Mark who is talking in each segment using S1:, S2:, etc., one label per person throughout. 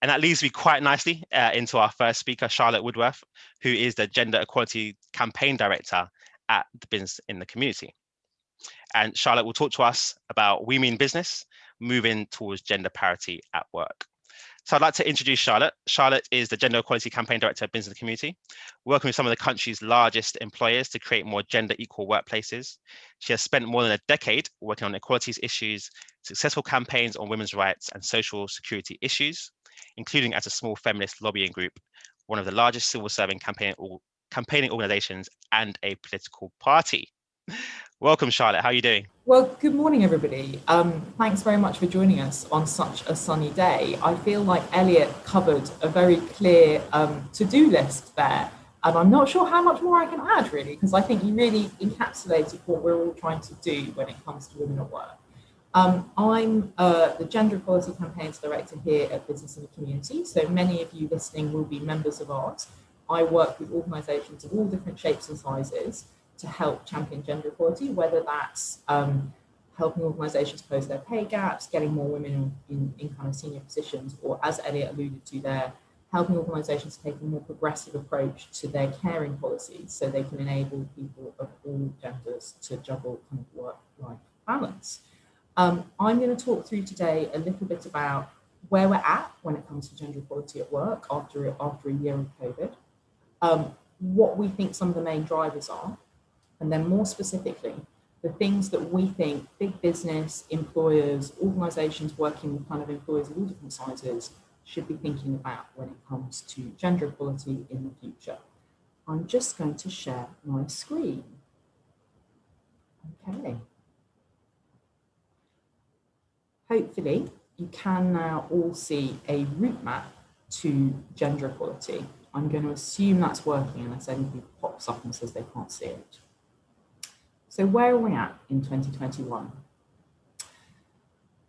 S1: And that leads me quite nicely into our first speaker, Charlotte Woodworth, who is the Gender Equality Campaign Director at the Business in the Community. And Charlotte will talk to us about We Mean Business, moving towards gender parity at work. So I'd like to introduce Charlotte. Charlotte is the Gender Equality Campaign Director at Business in the Community, working with some of the country's largest employers to create more gender equal workplaces. She has spent more than a decade working on equalities issues, successful campaigns on women's rights and social security issues, including as a small feminist lobbying group, one of the largest civil serving campaigning organizations, and a political party. Welcome, Charlotte. How are you doing?
S2: Well, good morning, everybody. Thanks very much for joining us on such a sunny day. I feel like Elliot covered a very clear to-do list there. And I'm not sure how much more I can add, really, because I think you really encapsulated what we're all trying to do when it comes to women at work. I'm the Gender Equality Campaigns Director here at Business in the Community. So many of you listening will be members of ours. I work with organisations of all different shapes and sizes to help champion gender equality, whether that's helping organisations close their pay gaps, getting more women in kind of senior positions, or as Elliot alluded to there, helping organisations take a more progressive approach to their caring policies so they can enable people of all genders to juggle kind of work-life balance. I'm going to talk through today a little bit about where we're at when it comes to gender equality at work after a year of COVID, what we think some of the main drivers are, and then more specifically, the things that we think big business, employers, organisations working with kind of employers of all different sizes should be thinking about when it comes to gender equality in the future. I'm just going to share my screen. Okay. Hopefully, you can now all see a route map to gender equality. I'm going to assume that's working unless anybody pops up and says they can't see it. So where are we at in 2021?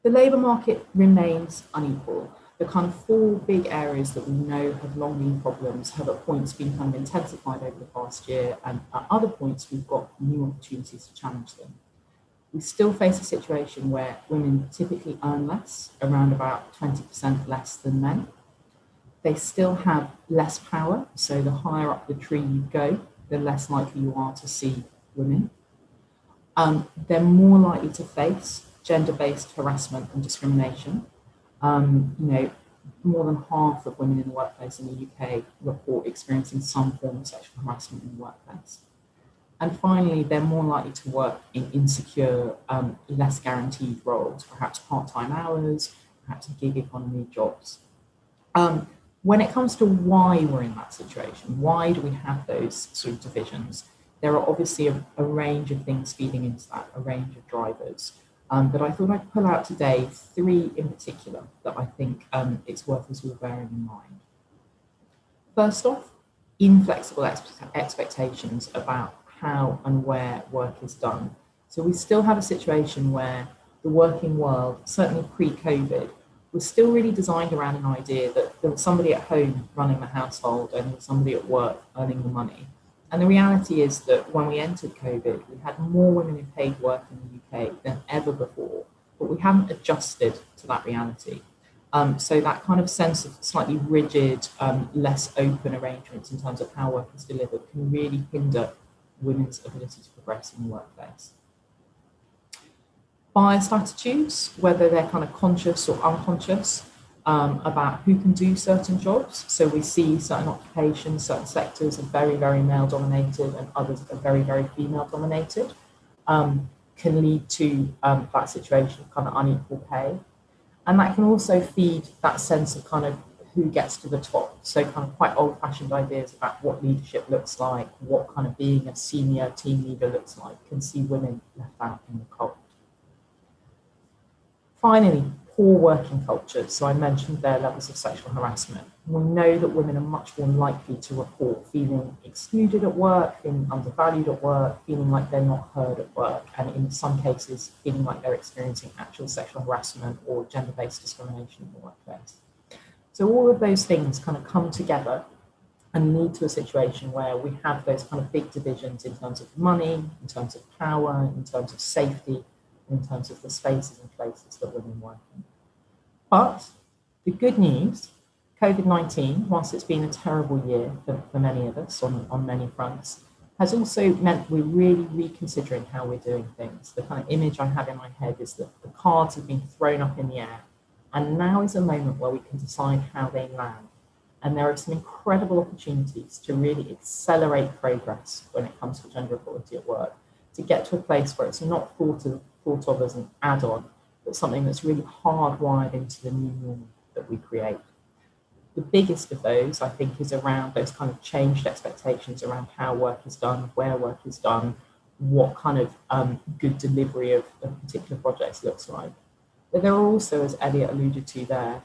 S2: The labour market remains unequal. The kind of four big areas that we know have long been problems have at points been kind of intensified over the past year, and at other points we've got new opportunities to challenge them. We still face a situation where women typically earn less, around about 20% less than men. They still have less power, so the higher up the tree you go, the less likely you are to see women. They're more likely to face gender-based harassment and discrimination. More than half of women in the workplace in the UK report experiencing some form of sexual harassment in the workplace. And finally, they're more likely to work in insecure, less guaranteed roles, perhaps part-time hours, perhaps gig economy jobs. When it comes to why we're in that situation, why do we have those sort of divisions? There are obviously a range of things feeding into that, a range of drivers. But I thought I'd pull out today three in particular that I think it's worth us all bearing in mind. First off, inflexible expectations about how and where work is done. So we still have a situation where the working world, certainly pre-COVID, was still really designed around an idea that there was somebody at home running the household and there was somebody at work earning the money. And the reality is that when we entered COVID, we had more women in paid work in the UK than ever before, but we haven't adjusted to that reality. So that kind of sense of slightly rigid, less open arrangements in terms of how work is delivered can really hinder women's ability to progress in the workplace. Biased attitudes, whether they're kind of conscious or unconscious, about who can do certain jobs. So we see certain occupations, certain sectors are very, very male dominated and others are very, very female dominated, can lead to that situation of kind of unequal pay. And that can also feed that sense of kind of who gets to the top. So kind of quite old fashioned ideas about what leadership looks like, what kind of being a senior team leader looks like, can see women left out in the cold. Finally, poor working cultures. So I mentioned their levels of sexual harassment. We know that women are much more likely to report feeling excluded at work, feeling undervalued at work, feeling like they're not heard at work, and in some cases, feeling like they're experiencing actual sexual harassment or gender-based discrimination in the workplace. So all of those things kind of come together and lead to a situation where we have those kind of big divisions in terms of money, in terms of power, in terms of safety, in terms of the spaces and places that women work in. But the good news COVID-19, whilst it's been a terrible year for many of us on many fronts, has also meant we're really reconsidering how we're doing things. The kind of image I have in my head is that the cards have been thrown up in the air, and now is a moment where we can decide how they land. And there are some incredible opportunities to really accelerate progress when it comes to gender equality at work, to get to a place where it's not thought of as an add-on, but something that's really hardwired into the new normal that we create. The biggest of those, I think, is around those kind of changed expectations around how work is done, where work is done, what kind of good delivery of particular projects looks like. But there are also, as Elliot alluded to there,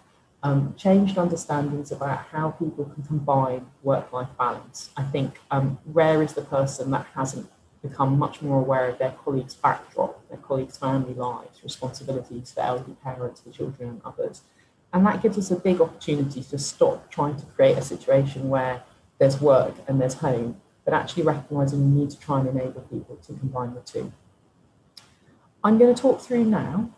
S2: changed understandings about how people can combine work-life balance. I think rare is the person that hasn't become much more aware of their colleagues' backdrop, their colleagues' family lives, responsibilities for elderly parents, for children and others. And that gives us a big opportunity to stop trying to create a situation where there's work and there's home, but actually recognising we need to try and enable people to combine the two. I'm going to talk through now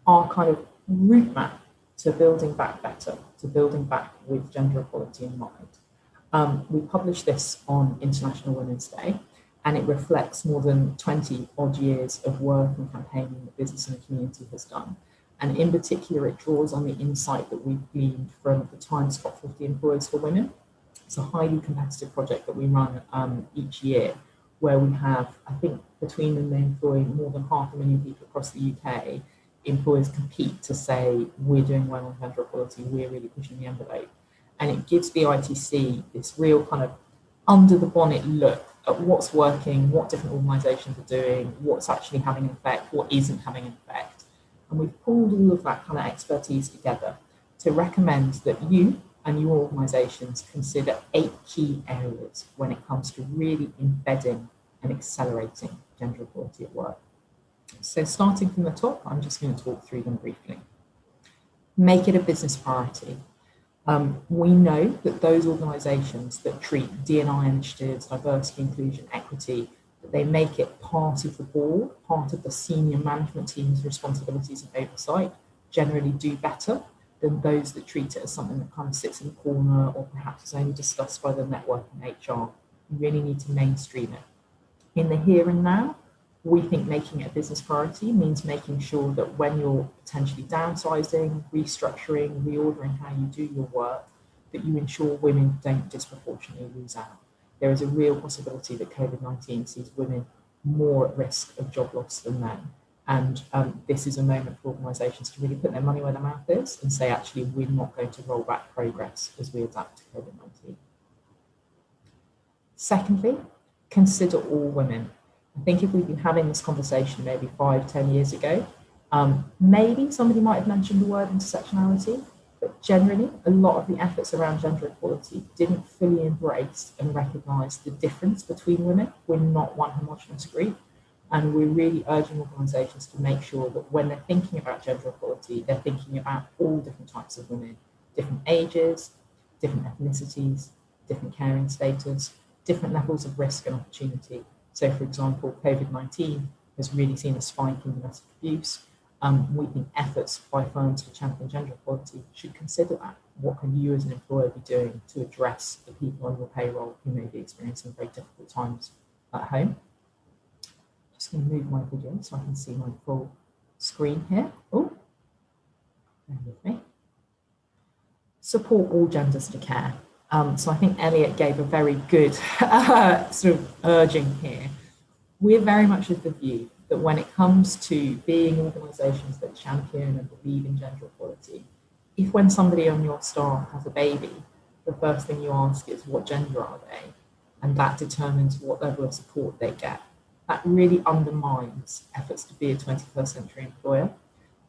S2: our kind of route map to building back better, to building back with gender equality in mind. We published this on International Women's Day, and it reflects more than 20 odd years of work and campaigning that business and the community has done. And in particular, it draws on the insight that we've gleaned from the Times Top 50 Employers for Women. It's a highly competitive project that we run each year, where we have, I think, between them, they employ more than 500,000 people across the UK. Employers compete to say, we're doing well on gender equality, we're really pushing the envelope. And it gives the ITC this real kind of under the bonnet look at what's working, what different organisations are doing, what's actually having an effect, what isn't having an effect. And we've pulled all of that kind of expertise together to recommend that you and your organisations consider 8 key areas when it comes to really embedding and accelerating gender equality at work. So starting from the top, I'm just going to talk through them briefly. Make it a business priority. We know that those organisations that treat D&I initiatives, diversity, inclusion, equity, that they make it part of the board, part of the senior management team's responsibilities and oversight, generally do better than those that treat it as something that kind of sits in the corner or perhaps is only discussed by the network and HR. You really need to mainstream it. In the here and now, we think making it a business priority means making sure that when you're potentially downsizing, restructuring, reordering how you do your work, that you ensure women don't disproportionately lose out. There is a real possibility that COVID-19 sees women more at risk of job loss than men. And this is a moment for organisations to really put their money where their mouth is and say, actually, we're not going to roll back progress as we adapt to COVID-19. Secondly, consider all women. I think if we'd been having this conversation maybe 5-10 years ago, maybe somebody might have mentioned the word intersectionality, but generally a lot of the efforts around gender equality didn't fully embrace and recognise the difference between women. We're not one homogenous group, and we're really urging organisations to make sure that when they're thinking about gender equality, they're thinking about all different types of women, different ages, different ethnicities, different caring status, different levels of risk and opportunity. So, for example, COVID-19 has really seen a spike in domestic abuse. We think efforts by firms to champion gender equality should consider that. What can you as an employer be doing to address the people on your payroll who may be experiencing very difficult times at home? Just going to move my video so I can see my full screen here. Oh, bear with me. Support all genders to care. So I think Elliot gave a very good sort of urging here. We're very much of the view that when it comes to being organisations that champion and believe in gender equality, if when somebody on your staff has a baby, the first thing you ask is what gender are they? And that determines what level of support they get. That really undermines efforts to be a 21st century employer.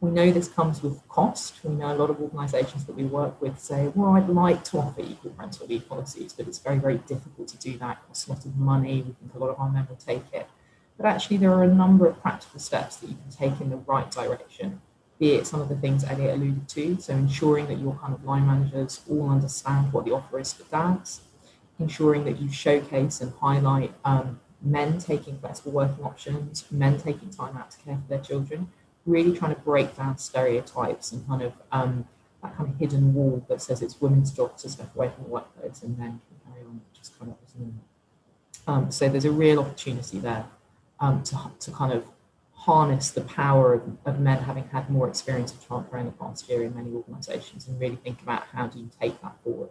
S2: We know this comes with cost. We know a lot of organisations that we work with say, well, I'd like to offer equal parental leave policies, but it's very, very difficult to do that. It costs a lot of money. We think a lot of our men will take it. But actually, there are a number of practical steps that you can take in the right direction, be it some of the things Elliot alluded to, so ensuring that your kind of line managers all understand what the offer is for dads, ensuring that you showcase and highlight men taking flexible working options, men taking time out to care for their children, really trying to break down stereotypes and kind of that kind of hidden wall that says it's women's job to step away from the workplace and men can carry on just kind of as normal. So there's a real opportunity there to kind of harness the power of men having had more experience of childcare in the past year in many organisations, and really think about how do you take that forward.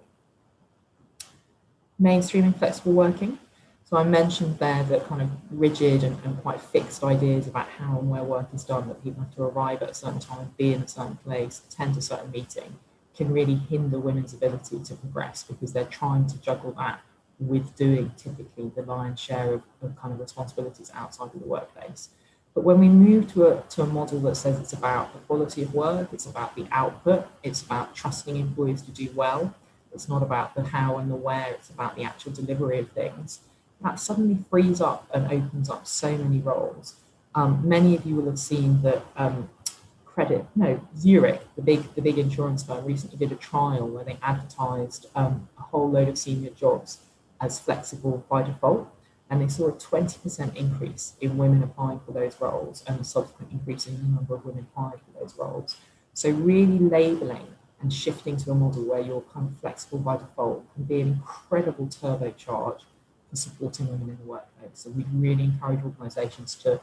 S2: Mainstreaming flexible working. So I mentioned there that kind of rigid and quite fixed ideas about how and where work is done, that people have to arrive at a certain time, be in a certain place, attend a certain meeting, can really hinder women's ability to progress, because they're trying to juggle that with doing typically the lion's share of kind of responsibilities outside of the workplace. But when we move to a model that says it's about the quality of work, it's about the output, it's about trusting employees to do well, it's not about the how and the where, it's about the actual delivery of things, that suddenly frees up and opens up so many roles. Many of you will have seen that Zurich, the big insurance firm, recently did a trial where they advertised a whole load of senior jobs as flexible by default, and they saw a 20% increase in women applying for those roles and a subsequent increase in the number of women hired for those roles. So really labelling and shifting to a model where you're kind of flexible by default can be an incredible turbocharge for supporting women in the workplace. So we really encourage organisations to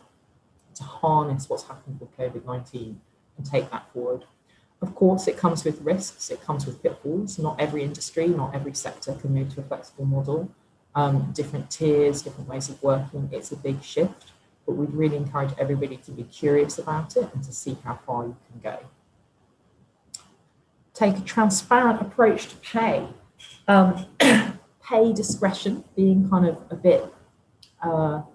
S2: harness what's happened with COVID-19 and take that forward. Of course, it comes with risks, it comes with pitfalls. Not every industry, not every sector can move to a flexible model. Different tiers, different ways of working, it's a big shift, but we'd really encourage everybody to be curious about it and to see how far you can go. Take a transparent approach to pay. Pay discretion being kind of a bit kind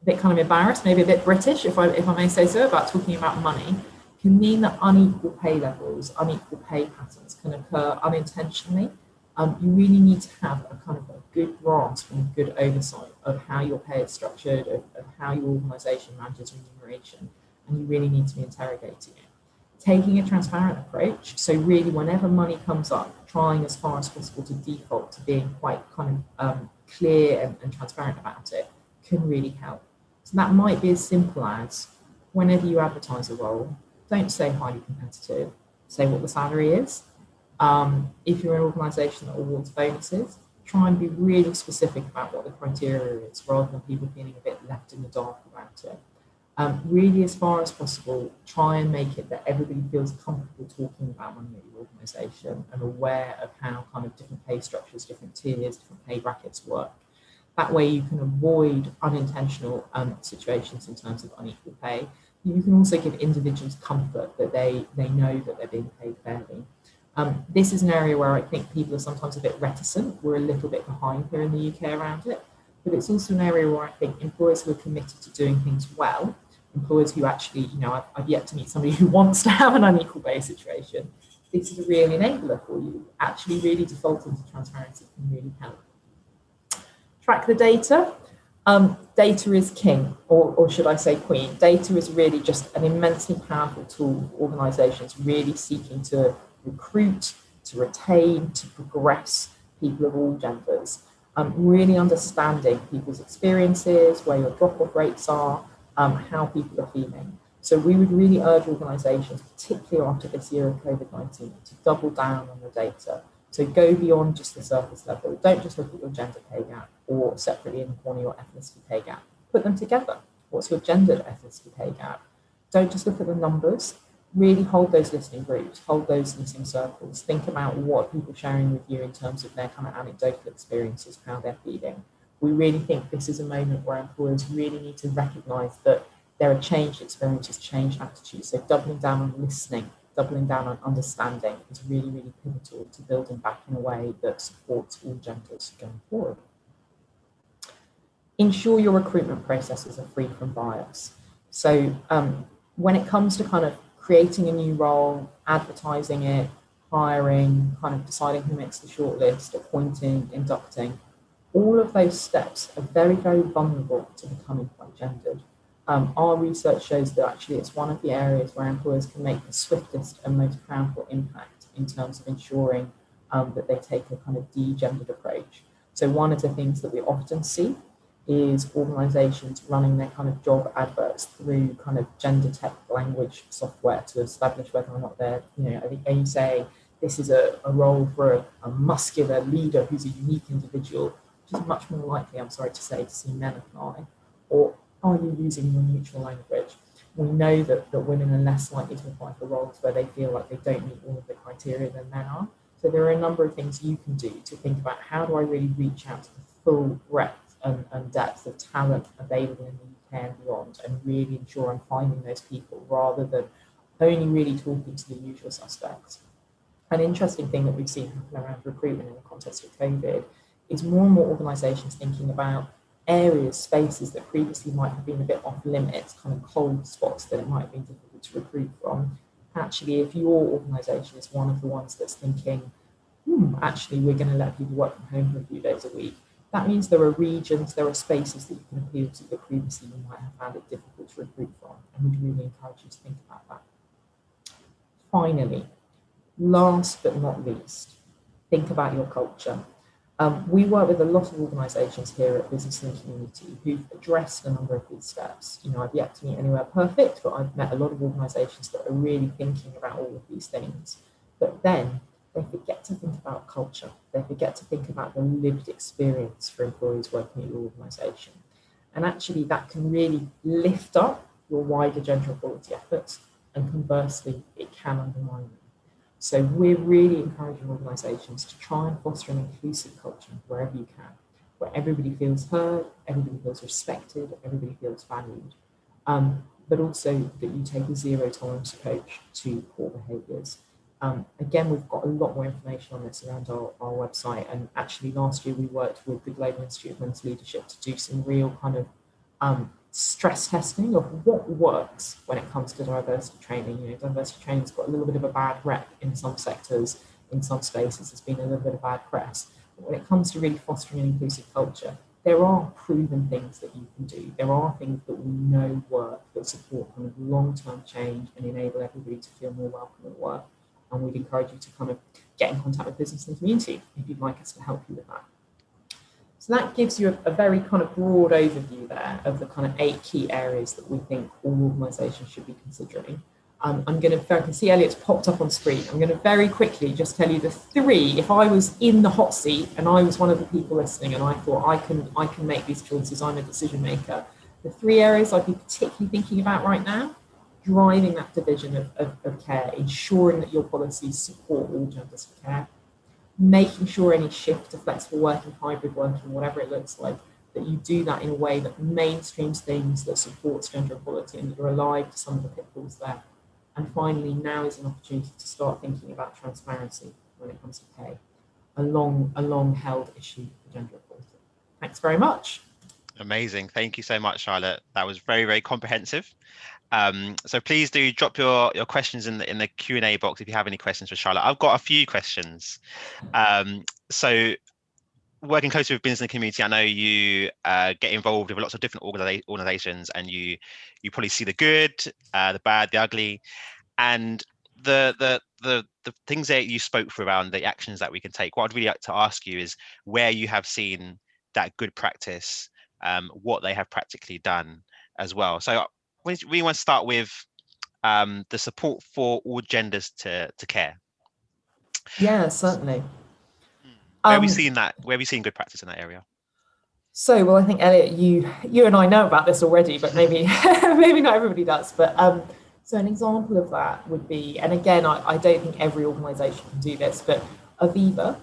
S2: of embarrassed, maybe a bit British, if I may say so, about talking about money, can mean that unequal pay levels, unequal pay patterns can occur unintentionally. You really need to have a kind of a good grasp and good oversight of how your pay is structured, of how your organisation manages remuneration, and you really need to be interrogating it. Taking a transparent approach, so really whenever money comes up, trying as far as possible to default to being quite kind of clear and transparent about it, can really help. So that might be as simple as, whenever you advertise a role, don't say highly competitive, say what the salary is. If you're an organisation that awards bonuses, try and be really specific about what the criteria is, rather than people feeling a bit left in the dark about it. Really, as far as possible, try and make it that everybody feels comfortable talking about money at your organisation and aware of how kind of different pay structures, different tiers, different pay brackets work. That way you can avoid unintentional situations in terms of unequal pay. You can also give individuals comfort that they know that they're being paid fairly. This is an area where I think people are sometimes a bit reticent. We're a little bit behind here in the UK around it, but it's also an area where I think employers who are committed to doing things well, employers who actually, I've yet to meet somebody who wants to have an unequal pay situation, this is a real enabler for you. Actually really defaulting to transparency can really help. Track the data. Data is king, or should I say queen. Data is really just an immensely powerful tool for organisations really seeking to recruit, to retain, to progress people of all genders. Really understanding people's experiences, where your drop-off rates are, how people are feeling. So we would really urge organisations, particularly after this year of COVID-19, to double down on the data. So go beyond just the surface level. Don't just look at your gender pay gap or separately in the corner your ethnicity pay gap. Put them together. What's your gendered ethnicity pay gap? Don't just look at the numbers. Really hold those listening groups, hold those listening circles. Think about what people are sharing with you in terms of their kind of anecdotal experiences, how they're feeling. We really think this is a moment where employers really need to recognise that there are changed experiences, changed attitudes. So doubling down on listening, doubling down on understanding is really, really pivotal to building back in a way that supports all genders going forward. Ensure your recruitment processes are free from bias. So when it comes to kind of creating a new role, advertising it, hiring, kind of deciding who makes the shortlist, appointing, inducting, all of those steps are very, very vulnerable to becoming quite gendered. Our research shows that actually it's one of the areas where employers can make the swiftest and most powerful impact in terms of ensuring that they take a kind of de-gendered approach. So one of the things that we often see is organisations running their kind of job adverts through kind of gender tech language software to establish whether or not they're, are you saying this is a role for a muscular leader who's a unique individual, which is much more likely, I'm sorry to say, to see men apply? Or are you using your neutral language? We know that women are less likely to apply for roles where they feel like they don't meet all of the criteria than men are. So there are a number of things you can do to think about, how do I really reach out to the full breadth and depth of talent available in the UK and beyond, and really ensure I'm finding those people rather than only really talking to the usual suspects. An interesting thing that we've seen happen around recruitment in the context of COVID is more and more organisations thinking about areas, spaces that previously might have been a bit off limits, kind of cold spots that it might have been difficult to recruit from. Actually, if your organisation is one of the ones that's thinking, actually, we're going to let people work from home for a few days a week, that means there are regions, there are spaces that you can appeal to that previously you might have found it difficult to recruit from. And we'd really encourage you to think about that. Finally, last but not least, think about your culture. We work with a lot of organisations here at Business and Community who've addressed a number of these steps. I've yet to meet anywhere perfect, but I've met a lot of organisations that are really thinking about all of these things. But then they forget to think about culture. They forget to think about the lived experience for employees working at your organisation. And actually that can really lift up your wider gender equality efforts, and conversely, it can undermine them. So we're really encouraging organisations to try and foster an inclusive culture wherever you can, where everybody feels heard, everybody feels respected, everybody feels valued, but also that you take a zero tolerance approach to poor behaviours. Again, we've got a lot more information on this around our website, and actually last year we worked with the Global Institute of Mental Leadership to do some real kind of stress testing of what works when it comes to diversity training. Diversity training's got a little bit of a bad rep in some sectors, in some spaces. There's been a little bit of bad press. But when it comes to really fostering an inclusive culture, there are proven things that you can do. There are things that we know work, that support kind of long-term change and enable everybody to feel more welcome at work. And we'd encourage you to kind of get in contact with Business and Community if you'd like us to help you with that. So that gives you a very kind of broad overview there of the kind of 8 key areas that we think all organisations should be considering. I'm going to, I can see Elliot's popped up on screen. I'm going to very quickly just tell you the 3. If I was in the hot seat and I was one of the people listening and I thought I can make these choices, I'm a decision maker. The 3 areas I'd be particularly thinking about right now: driving that division of care, ensuring that your policies support all genders of care, making sure any shift to flexible working, hybrid working, whatever it looks like, that you do that in a way that mainstreams things, that supports gender equality, and that you're alive to some of the pitfalls there. And finally, now is an opportunity to start thinking about transparency when it comes to pay, a long held issue for gender equality. Thanks very much.
S1: Amazing. Thank you so much, Charlotte. That was very, very comprehensive. So please do drop your questions in the Q&A box if you have any questions for Charlotte. I've got a few questions. So working closely with Business and Community, I know you get involved with lots of different organizations, and you probably see the good, the bad, the ugly, and the things that you spoke through around the actions that we can take. What I'd really like to ask you is where you have seen that good practice, what they have practically done as well. So we want to start with the support for all genders to care.
S2: Yeah, certainly.
S1: Where have you seen that? Where have you seen good practice in that area?
S2: So, well, I think, Elliot, you and I know about this already, but maybe maybe not everybody does. But so an example of that would be, and again, I don't think every organisation can do this, but Aviva,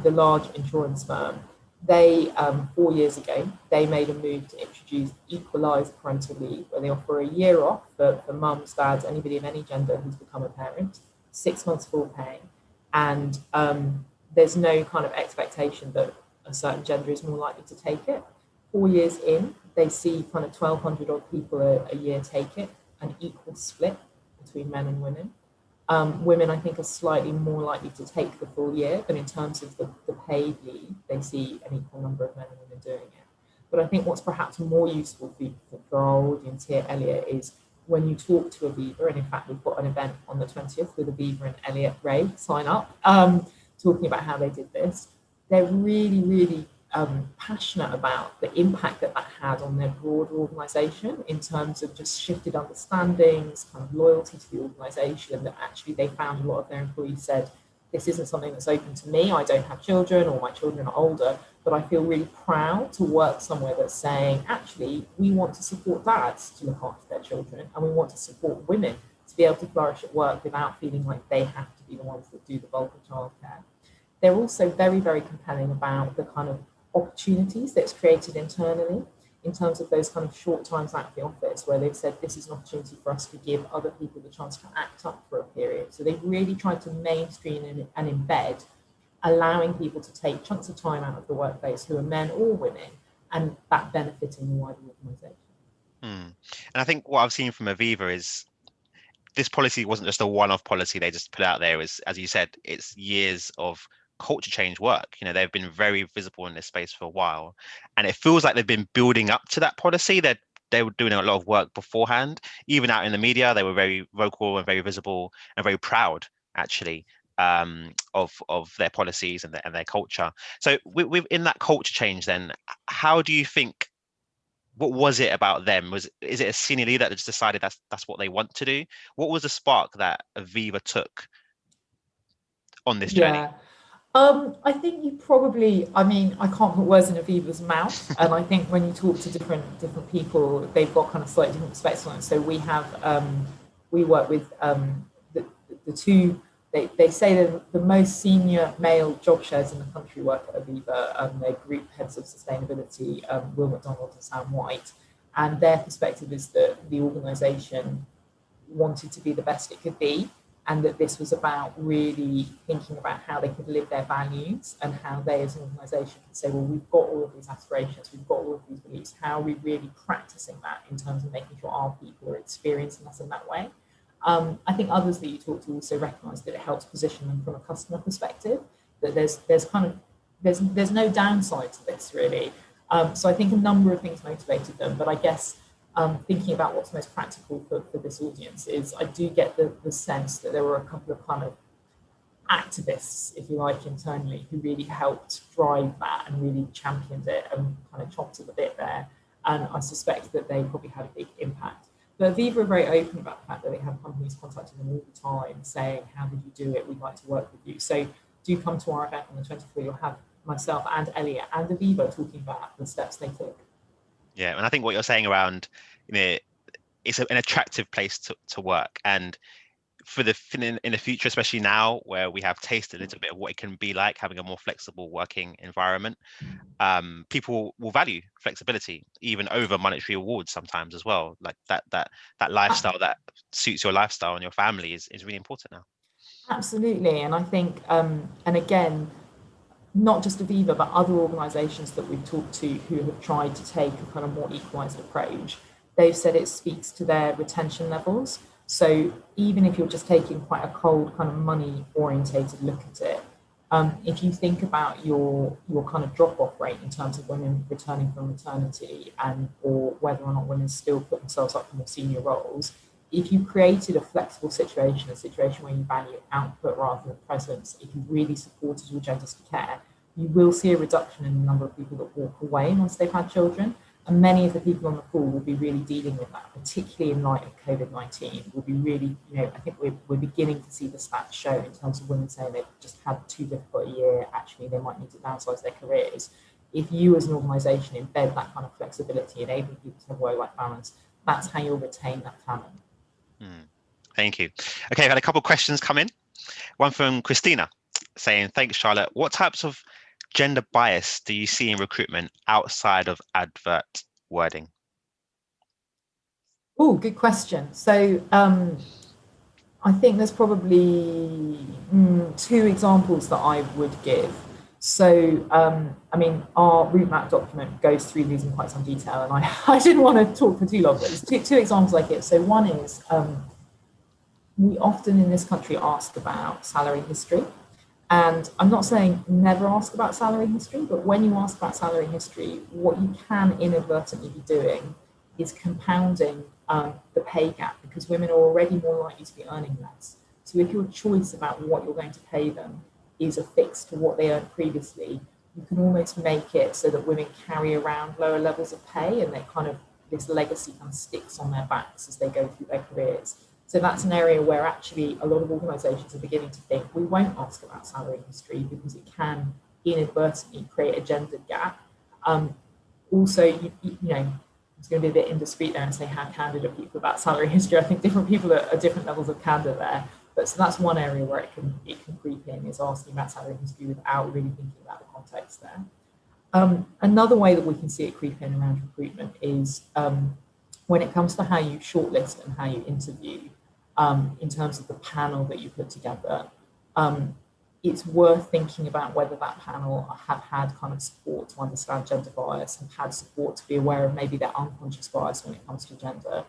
S2: the large insurance firm, they 4 years ago, they made a move to introduce equalised parental leave, where they offer a year off for mums, dads, anybody of any gender who's become a parent, 6 months full pay, and there's no kind of expectation that a certain gender is more likely to take it. 4 years in, they see kind of 1,200 odd people a year take it, an equal split between men and women. Women, I think, are slightly more likely to take the full year, but in terms of the paid leave, they see an equal number of men and women doing it. But I think what's perhaps more useful for our audience here, Elliot, is when you talk to Aviva, and in fact, we've got an event on the 20th with Aviva and Elliot Ray, sign up, talking about how they did this. They're really, really passionate about the impact that had on their broader organisation in terms of just shifted understandings, kind of loyalty to the organisation, and that actually they found a lot of their employees said, this isn't something that's open to me. I don't have children, or my children are older, but I feel really proud to work somewhere that's saying, actually, we want to support dads to look after their children, and we want to support women to be able to flourish at work without feeling like they have to be the ones that do the bulk of childcare. They're also very, very compelling about the kind of opportunities that's created internally in terms of those kind of short times out of the office, where they've said this is an opportunity for us to give other people the chance to act up for a period. So they've really tried to mainstream and embed, allowing people to take chunks of time out of the workplace who are men or women, and that benefiting the wider organisation.
S1: And I think what I've seen from Aviva is this policy wasn't just a one-off policy they just put out there. It was, as you said, it's years of culture change work. They've been very visible in this space for a while, and it feels like they've been building up to that policy. They were doing a lot of work beforehand. Even out in the media, they were very vocal and very visible and very proud, actually, of their policies and their culture. So in that culture change, then, how do you think? What was it about them? Is it a senior leader that just decided that's what they want to do? What was the spark that Aviva took on this journey?
S2: Yeah. I think you probably, I mean, I can't put words in Aviva's mouth. And I think when you talk to different people, they've got kind of slightly different perspectives on it. So we work with the two, they say that the most senior male job shares in the country work at Aviva, their group heads of sustainability, Will McDonald and Sam White. And their perspective is that the organisation wanted to be the best it could be, and that this was about really thinking about how they could live their values and how they as an organisation could say, well, we've got all of these aspirations, we've got all of these beliefs, how are we really practicing that in terms of making sure our people are experiencing us in that way? I think others that you talk to also recognise that it helps position them from a customer perspective, that there's no downside to this really. So I think a number of things motivated them, but I guess thinking about what's most practical for this audience is I do get the sense that there were a couple of kind of activists, if you like, internally who really helped drive that and really championed it and kind of chomped at the bit there. And I suspect that they probably had a big impact. But Aviva are very open about the fact that they have companies contacting them all the time saying, how did you do it? We'd like to work with you. So do come to our event on the 24th. You'll have myself and Elliot and Aviva talking about the steps they took.
S1: Yeah, and I think what you're saying around, it's an attractive place to work, and for in the future, especially now where we have tasted a little bit of what it can be like having a more flexible working environment, people will value flexibility even over monetary awards sometimes as well. Like that lifestyle that suits your lifestyle and your family is really important now.
S2: Absolutely, and I think, and again, not just Aviva, but other organisations that we've talked to who have tried to take a kind of more equalised approach, they've said it speaks to their retention levels. So even if you're just taking quite a cold kind of money orientated look at it, if you think about your kind of drop-off rate in terms of women returning from maternity and or whether or not women still put themselves up for more senior roles, if you created a flexible situation, a situation where you value output rather than presence, if you really supported your genders to care, you will see a reduction in the number of people that walk away once they've had children. And many of the people on the call will be really dealing with that, particularly in light of COVID-19. Will be really, I think we're beginning to see the stats show in terms of women saying they've just had too difficult a year, actually they might need to downsize their careers. If you as an organisation embed that kind of flexibility, enabling people to have work-life balance, that's how you'll retain that talent.
S1: Thank you. Okay, I've had a couple of questions come in. One from Christina saying, thanks, Charlotte. What types of gender bias do you see in recruitment outside of advert wording?
S2: Oh, good question. So I think there's probably two examples that I would give. So, I mean, our route map document goes through these in quite some detail, and I didn't want to talk for too long, but there's two examples I give. So one is we often in this country ask about salary history. And I'm not saying never ask about salary history, but when you ask about salary history, what you can inadvertently be doing is compounding the pay gap, because women are already more likely to be earning less. So if your choice about what you're going to pay them is affixed to what they earned previously, you can almost make it so that women carry around lower levels of pay, and they kind of, this legacy kind of sticks on their backs as they go through their careers. So that's an area where actually a lot of organisations are beginning to think we won't ask about salary history because it can inadvertently create a gender gap. Also, you know, it's going to be a bit indiscreet there and say how candid are people about salary history. I think different people are different levels of candor there. But so that's one area where it can creep in, is asking about salary history without really thinking about the context there. Another way that we can see it creep in around recruitment is when it comes to how you shortlist and how you interview, in terms of the panel that you put together. It's worth thinking about whether that panel have had kind of support to understand gender bias, and had support to be aware of maybe their unconscious bias when it comes to gender,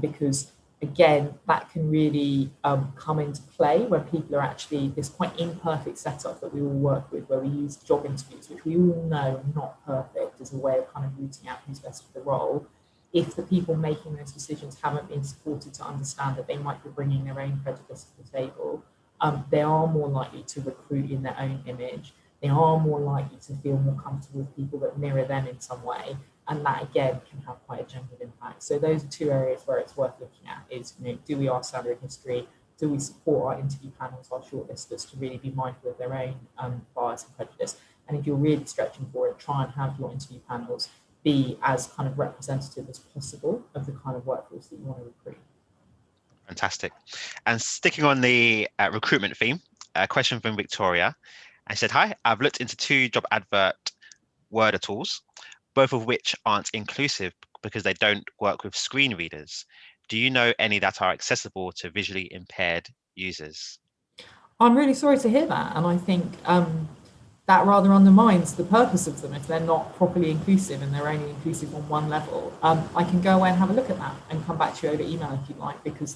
S2: because again, that can really come into play when people are actually this quite imperfect setup that we all work with, where we use job interviews, which we all know are not perfect, as a way of kind of rooting out who's best for the role. If the people making those decisions haven't been supported to understand that they might be bringing their own prejudice to the table, they are more likely to recruit in their own image. They are more likely to feel more comfortable with people that mirror them in some way. And that, again, can have quite a gendered impact. So those are two areas where it's worth looking at is, you know, do we ask salary history? Do we support our interview panels, our shortlisters, to really be mindful of their own bias and prejudice? And if you're really stretching for it, try and have your interview panels be as kind of representative as possible of the kind of workforce that you want to recruit.
S1: Fantastic. And sticking on the recruitment theme, a question from Victoria. I said, hi, I've looked into 2 job advert Worder tools, both of which aren't inclusive because they don't work with screen readers. Do you know any that are accessible to visually impaired users?
S2: I'm really sorry to hear that. And I think that rather undermines the purpose of them if they're not properly inclusive and they're only inclusive on one level. I can go away and have a look at that and come back to you over email if you'd like, because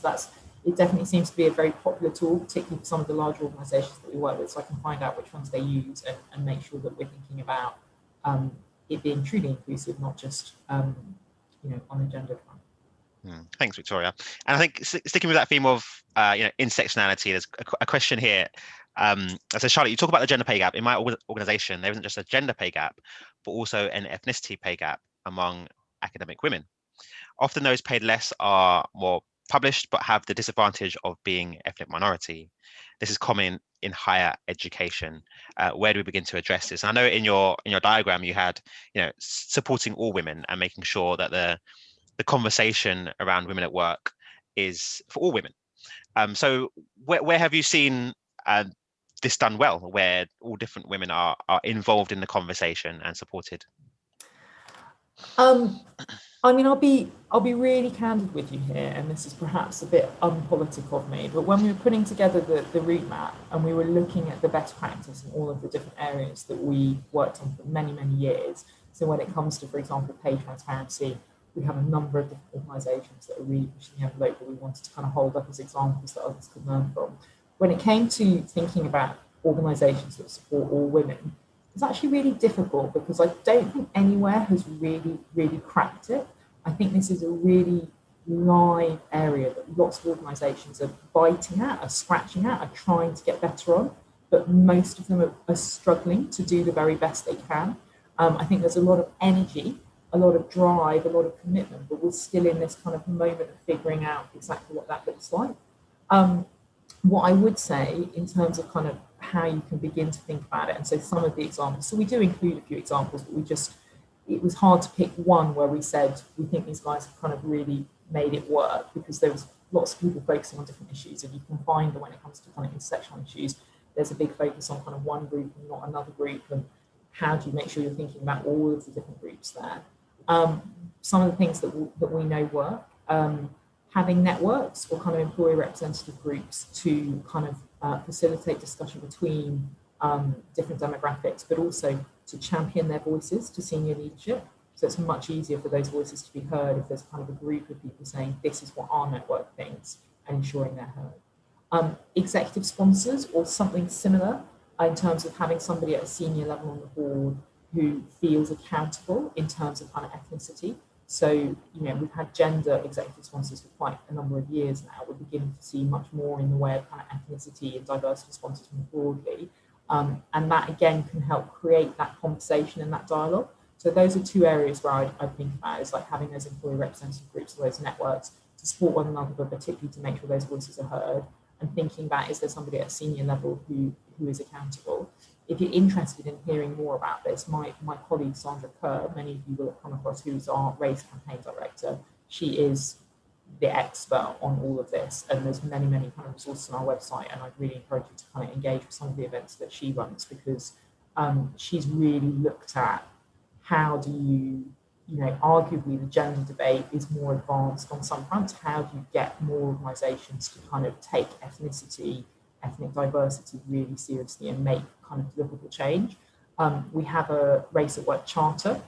S2: it definitely seems to be a very popular tool, particularly for some of the larger organisations that we work with. So I can find out which ones they use and make sure that we're thinking about it being truly inclusive, not just on a gender front.
S1: Thanks, Victoria. And I think sticking with that theme of intersectionality, there's a question here. I said, Charlotte, you talk about the gender pay gap. In my organization, there isn't just a gender pay gap, but also an ethnicity pay gap among academic women. Often those paid less are more published, but have the disadvantage of being ethnic minority. This is common in higher education. Where do we begin to address this? And I know in your diagram you had, supporting all women and making sure that the conversation around women at work is for all women. So where have you seen this done well, where all different women are involved in the conversation and supported?
S2: I mean, I'll be really candid with you here, and this is perhaps a bit unpolitic of me, but when we were putting together the route map and we were looking at the best practice in all of the different areas that we worked on for many, many years. So when it comes to, for example, pay transparency, we have a number of different organisations that are really pushing the envelope that we wanted to kind of hold up as examples that others could learn from. When it came to thinking about organisations that support all women, it's actually really difficult because I don't think anywhere has really, really cracked it. I think this is a really live area that lots of organisations are biting at, are scratching at, are trying to get better on, but most of them are struggling to do the very best they can. I think there's a lot of energy, a lot of drive, a lot of commitment, but we're still in this kind of moment of figuring out exactly what that looks like. What I would say in terms of kind of how you can begin to think about it, and so some of the examples, so we do include a few examples, but it was hard to pick one where we said we think these guys have kind of really made it work, because there was lots of people focusing on different issues, and you can find that when it comes to kind of intersectional issues, there's a big focus on kind of one group and not another group, and how do you make sure you're thinking about all of the different groups there. Some of the things that we know work, having networks or kind of employee representative groups to kind of facilitate discussion between different demographics, but also to champion their voices to senior leadership. So it's much easier for those voices to be heard if there's kind of a group of people saying, this is what our network thinks, and ensuring they're heard. Executive sponsors or something similar in terms of having somebody at a senior level on the board who feels accountable in terms of kind of ethnicity. So, we've had gender executive sponsors for quite a number of years now. We're beginning to see much more in the way of kind of ethnicity and diversity sponsors more broadly. And that, again, can help create that conversation and that dialogue. So those are two areas where I think about is like having those employee representative groups or those networks, support one another, but particularly to make sure those voices are heard, and thinking about, is there somebody at a senior level who is accountable? If you're interested in hearing more about this, my colleague Sandra Kerr, many of you will have come across, who is our race campaign director, she is the expert on all of this, and there's many kind of resources on our website, and I'd really encourage you to kind of engage with some of the events that she runs, because she's really looked at how do you arguably the gender debate is more advanced on some fronts. How do you get more organisations to kind of take ethnicity, ethnic diversity really seriously and make kind of deliverable change? We have a Race at Work charter,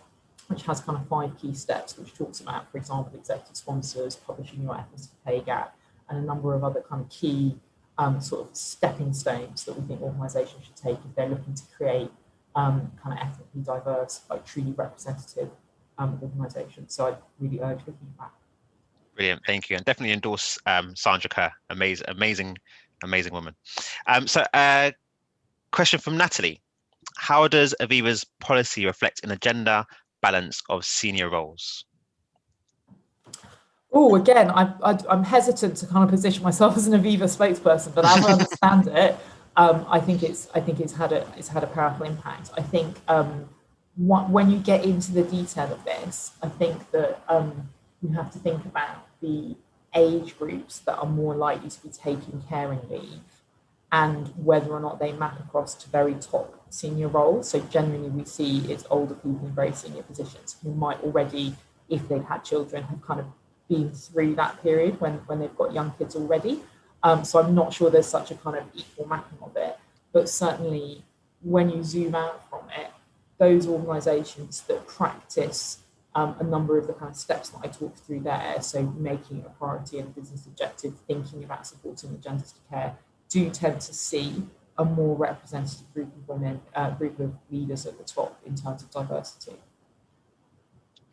S2: which has kind of 5 key steps, which talks about, for example, executive sponsors, publishing your ethnicity pay gap, and a number of other kind of key sort of stepping stones that we think organisations should take if they're looking to create kind of ethnically diverse, like truly representative organisations. So I'd really urge looking at that.
S1: Brilliant, thank you, and definitely endorse Sandra Kerr. Amazing woman. So question from Natalie: how does Aviva's policy reflect an agenda balance of senior roles?
S2: Oh, again, I'm hesitant to kind of position myself as an Aviva spokesperson, but as I understand it, I think it's had a powerful impact. I think when you get into the detail of this, I think that you have to think about the age groups that are more likely to be taking caring leave, and whether or not they map across to very top senior roles. So generally we see it's older people in very senior positions who might already, if they've had children, have kind of been through that period when they've got young kids already. So I'm not sure there's such a kind of equal mapping of it, but certainly when you zoom out from it, those organisations that practice a number of the kind of steps that I talked through there, so making it a priority and a business objective, thinking about supporting agendas to care, do tend to see a more representative group of women, group of leaders at the top in terms of diversity.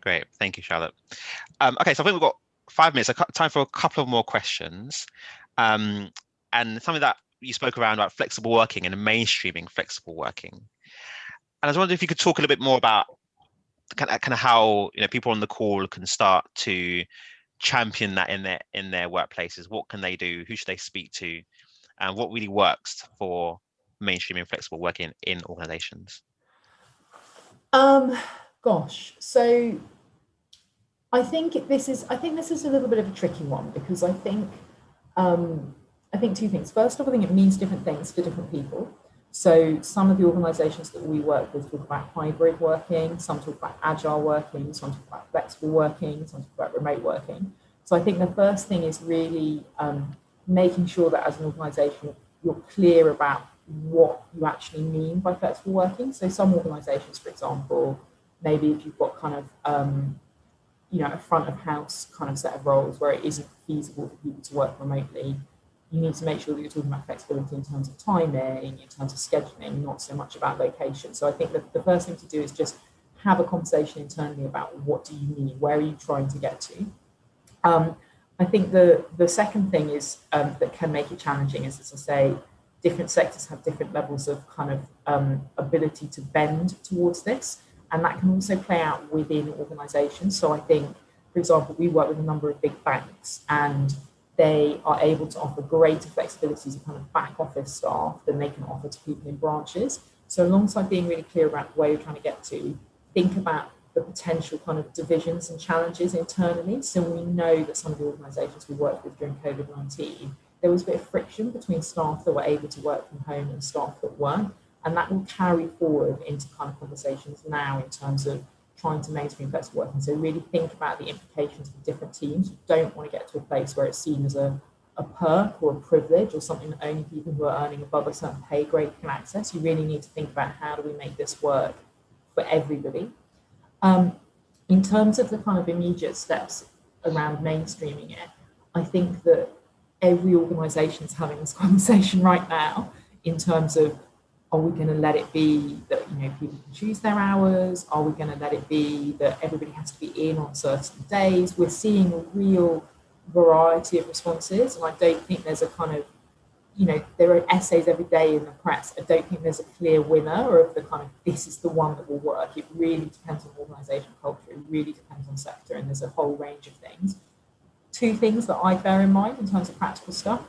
S1: Great, thank you, Charlotte. Okay, so I think we've got 5 minutes. Time for a couple of more questions. And something that you spoke around about flexible working and mainstreaming flexible working. And I was wondering if you could talk a little bit more about kind of how people on the call can start to champion that in their workplaces. What can they do? Who should they speak to? And what really works for mainstreaming flexible working in organizations?
S2: Gosh, so I think this is a little bit of a tricky one, because I think 2 things. First off, I think it means different things for different people. So some of the organizations that we work with talk about hybrid working, some talk about agile working, some talk about flexible working, some talk about remote working. So I think the first thing is really making sure that as an organization, you're clear about what you actually mean by flexible working. So some organizations, for example, maybe if you've got kind of a front of house kind of set of roles where it isn't feasible for people to work remotely, you need to make sure that you're talking about flexibility in terms of timing, in terms of scheduling, not so much about location. So I think that the first thing to do is just have a conversation internally about what do you mean, where are you trying to get to. I think the second thing is that can make it challenging is, as I say, different sectors have different levels of kind of ability to bend towards this, and that can also play out within organisations. So I think, for example, we work with a number of big banks, and they are able to offer greater flexibility to kind of back office staff than they can offer to people in branches. So alongside being really clear about where you're trying to get to, think about the potential kind of divisions and challenges internally. So we know that some of the organisations we worked with during COVID-19, there was a bit of friction between staff that were able to work from home and staff that weren't. And that will carry forward into kind of conversations now in terms of trying to mainstream flexible working. So really think about the implications for different teams. You don't want to get to a place where it's seen as a perk or a privilege or something that only people who are earning above a certain pay grade can access. You really need to think about how do we make this work for everybody. In terms of the kind of immediate steps around mainstreaming it, I think that every organisation is having this conversation right now in terms of, are we going to let it be that people can choose their hours? Are we going to let it be that everybody has to be in on certain days? We're seeing a real variety of responses, and I don't think there's a kind of, there are essays every day in the press. I don't think there's a clear winner or of the kind of, this is the one that will work. It really depends on organisation culture. It really depends on sector, and there's a whole range of things. two things that I bear in mind in terms of practical stuff.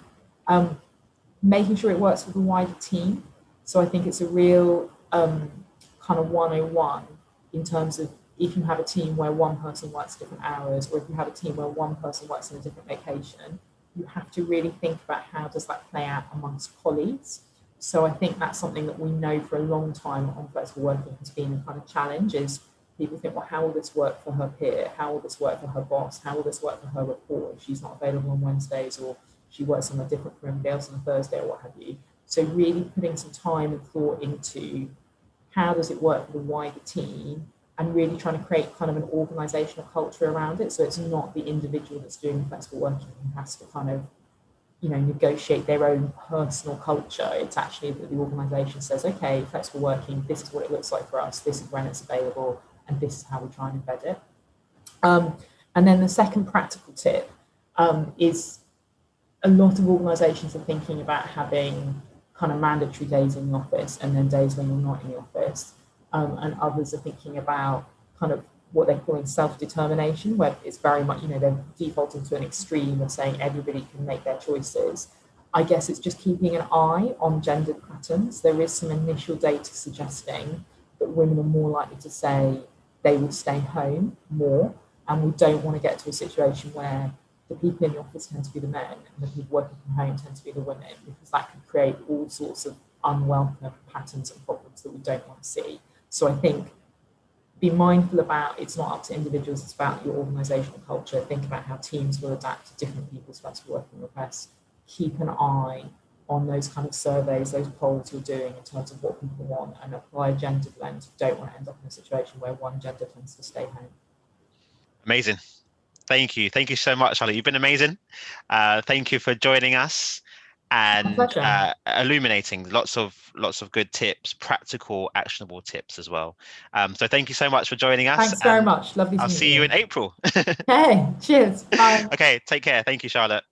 S2: Making sure it works with the wider team. So I think it's a real kind of 101 in terms of if you have a team where one person works different hours, or if you have a team where one person works in a different location, you have to really think about how does that play out amongst colleagues. So I think that's something that we know for a long time on flexible working has been a kind of challenge is people think, well, how will this work for her peer? How will this work for her boss? How will this work for her report if she's not available on Wednesdays, or she works somewhere different from everybody else on a Thursday, or what have you? So really putting some time and thought into how does it work for the wider team, and really trying to create kind of an organizational culture around it. So it's not the individual that's doing flexible working who has to kind of, negotiate their own personal culture. It's actually that the organization says, okay, flexible working, this is what it looks like for us, this is when it's available, and this is how we try and embed it. And then the second practical tip is a lot of organizations are thinking about having kind of mandatory days in the office and then days when you're not in the office. And others are thinking about kind of what they're calling self-determination, where it's very much, they're defaulting to an extreme of saying everybody can make their choices. I guess it's just keeping an eye on gendered patterns. There is some initial data suggesting that women are more likely to say they will stay home more, and we don't want to get to a situation where the people in the office tend to be the men and the people working from home tend to be the women, because that could create all sorts of unwelcome patterns and problems that we don't want to see. So I think be mindful about it's not up to individuals, it's about your organizational culture. Think about how teams will adapt to different people's flexible working requests. Keep an eye on those kind of surveys, those polls you're doing in terms of what people want, and apply a gender blend. You don't want to end up in a situation where one gender tends to stay home.
S1: Amazing. Thank you. Thank you so much, Charlotte. You've been amazing. Thank you for joining us and illuminating lots of good tips, practical, actionable tips as well. So thank you so much for joining us.
S2: Thanks very much. Lovely to meet you.
S1: I'll see you in April.
S2: Okay, cheers. Bye.
S1: Okay, take care. Thank you, Charlotte.